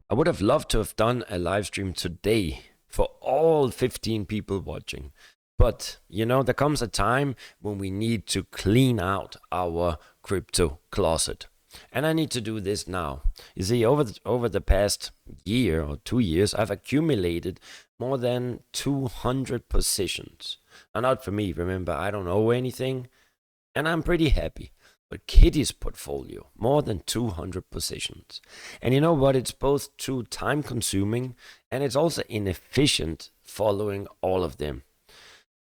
I would have loved to have done a live stream today for all 15 people watching. But, there comes a time when we need to clean out our crypto closet. And I need to do this now. You see, over the past year or 2 years, I've accumulated more than 200 positions. And not for me, remember, I don't owe anything, and I'm pretty happy. But Kitty's portfolio, more than 200 positions. And you know what? It's both too time consuming and it's also inefficient following all of them.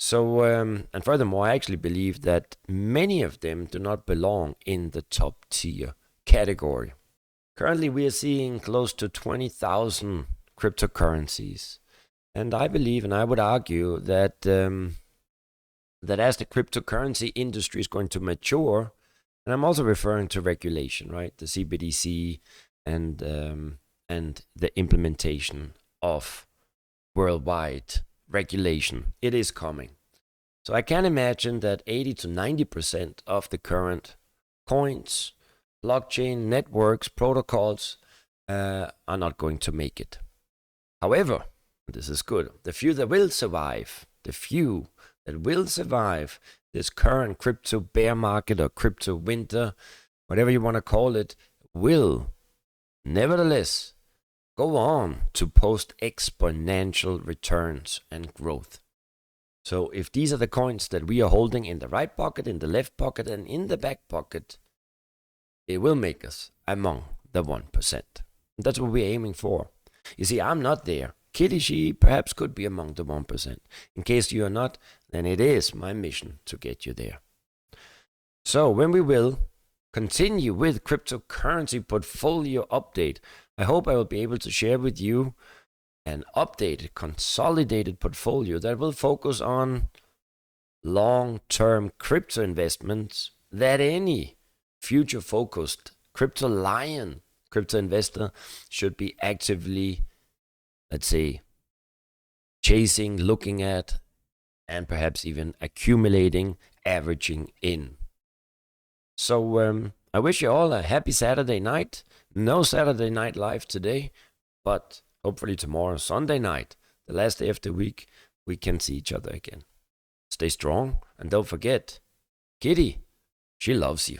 So, and furthermore, I actually believe that many of them do not belong in the top tier category. Currently, we are seeing close to 20,000 cryptocurrencies. And I believe, and I would argue that, that as the cryptocurrency industry is going to mature, and I'm also referring to regulation, right? The CBDC and the implementation of worldwide regulation. It is coming. So I can imagine that 80 to 90% of the current coins, blockchain networks, protocols are not going to make it. However, this is good. The few that will survive, this current crypto bear market or crypto winter, whatever you want to call it, will nevertheless go on to post exponential returns and growth. So if these are the coins that we are holding in the right pocket, in the left pocket, and in the back pocket, it will make us among the 1%. That's what we're aiming for. You see, I'm not there. Kitty, she perhaps could be among the 1%. In case you are not, then it is my mission to get you there. So when we will continue with cryptocurrency portfolio update, I hope I will be able to share with you an updated, consolidated portfolio that will focus on long-term crypto investments that any future-focused crypto investor should be actively, let's say, chasing, looking at, and perhaps even accumulating, averaging in. So I wish you all a happy Saturday night. No Saturday Night Live today, but hopefully tomorrow, Sunday night, the last day of the week, we can see each other again. Stay strong, and don't forget, Kitty, she loves you.